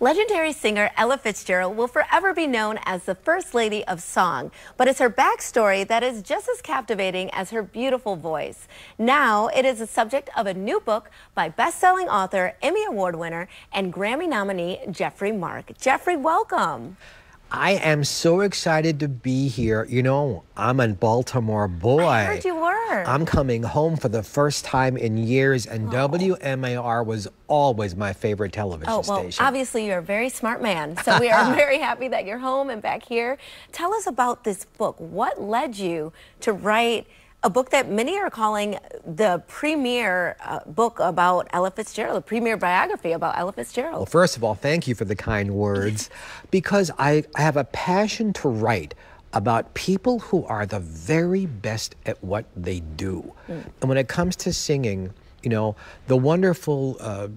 Legendary singer Ella Fitzgerald will forever be known as the First Lady of Song, but it's her backstory that is just as captivating as her beautiful voice. Now it is the subject of a new book by best-selling author, Emmy Award winner, and Grammy nominee Geoffrey Mark. Geoffrey, welcome. I am so excited to be here. You know, I'm a Baltimore boy. I heard you were. I'm coming home for the first time in years, and WMAR was always my favorite television station. Obviously you're a very smart man, so we are very happy that you're home and back here. Tell us about this book. What led you to write a book that many are calling the premier book about Ella Fitzgerald, the premier biography about Ella Fitzgerald? Well, first of all, thank you for the kind words, because I have a passion to write about people who are the very best at what they do. And when it comes to singing, you know, the wonderful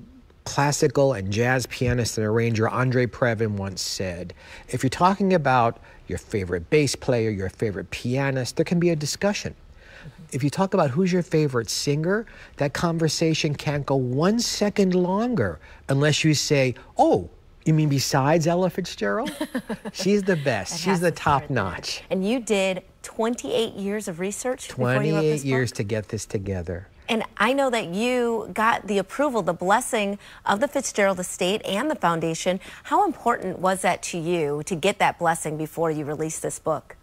classical and jazz pianist and arranger Andre Previn once said, if you're talking about your favorite bass player, your favorite pianist, there can be a discussion. If you talk about who's your favorite singer, that conversation can't go 1 second longer unless you say, oh, you mean besides Ella Fitzgerald? She's the best. She's the top notch. And you did 28 years of research before you wrote this book? 28 years to get this together. And I know that you got the approval, the blessing of the Fitzgerald estate and the foundation. How important was that to you to get that blessing before you released this book?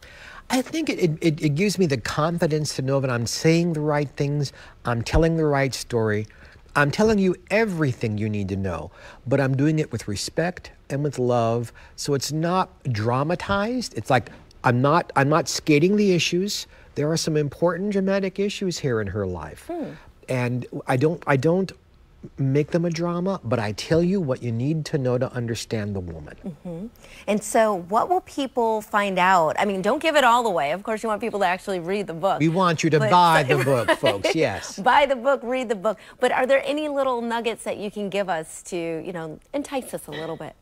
I think it gives me the confidence to know that I'm saying the right things, I'm telling the right story, I'm telling you everything you need to know, but I'm doing it with respect and with love, so it's not dramatized. It's like I'm not skating the issues. There are some important dramatic issues here in her life, and I don't make them a drama, but I tell you what you need to know to understand the woman. And so what will people find out? I mean, don't give it all away. Of course, you want people to actually read the book. We want you to buy the book, folks, yes. Buy the book, read the book. But are there any little nuggets that you can give us to, you know, entice us a little bit?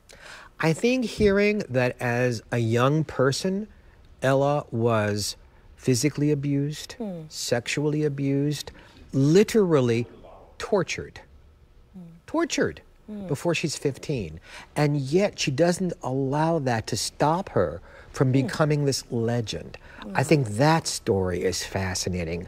I think hearing that as a young person, Ella was physically abused, sexually abused, literally tortured. Before she's 15. And yet she doesn't allow that to stop her from becoming this legend. I think that story is fascinating.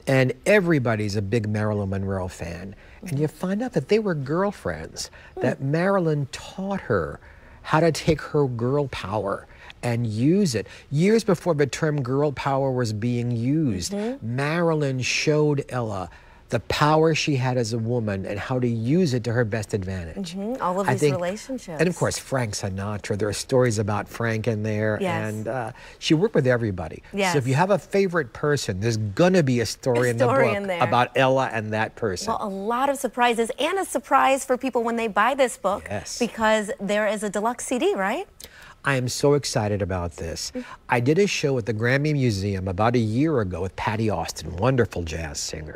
And everybody's a big Marilyn Monroe fan. And you find out that they were girlfriends, that Marilyn taught her how to take her girl power and use it. Years before the term girl power was being used, Marilyn showed Ella the power she had as a woman and how to use it to her best advantage. All of these relationships. And of course, Frank Sinatra. There are stories about Frank in there. And she worked with everybody. So if you have a favorite person, there's gonna be a story in the book about Ella and that person. Well, a lot of surprises, and a surprise for people when they buy this book, because there is a deluxe CD, right? I am so excited about this. I did a show at the Grammy Museum about a year ago with Patty Austin, wonderful jazz singer.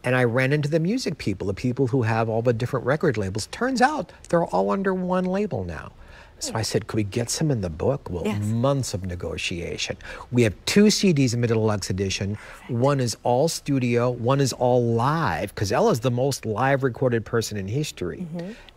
And I ran into the music people, the people who have all the different record labels. Turns out they're all under one label now. So I said, could we get some in the book? Well, months of negotiation. We have 2 CDs in the deluxe edition. One is all studio, one is all live, because Ella's the most live recorded person in history.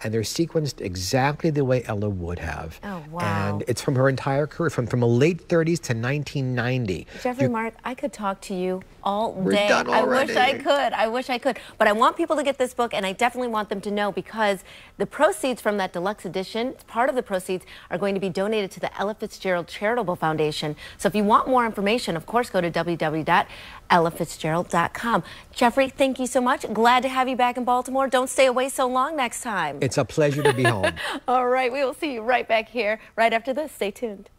And they're sequenced exactly the way Ella would have. Oh, wow. And it's from her entire career, from the late 30s to 1990. Geoffrey Mark, I could talk to you all day. We're done already. I wish I could. But I want people to get this book, and I definitely want them to know, because the proceeds from that deluxe edition, part of the proceeds are going to be donated to the Ella Fitzgerald Charitable Foundation. So if you want more information, of course, go to www.ellafitzgerald.com. Geoffrey, thank you so much. Glad to have you back in Baltimore. Don't stay away so long next time. It's a pleasure to be home. All right, we will see you right back here right after this. Stay tuned.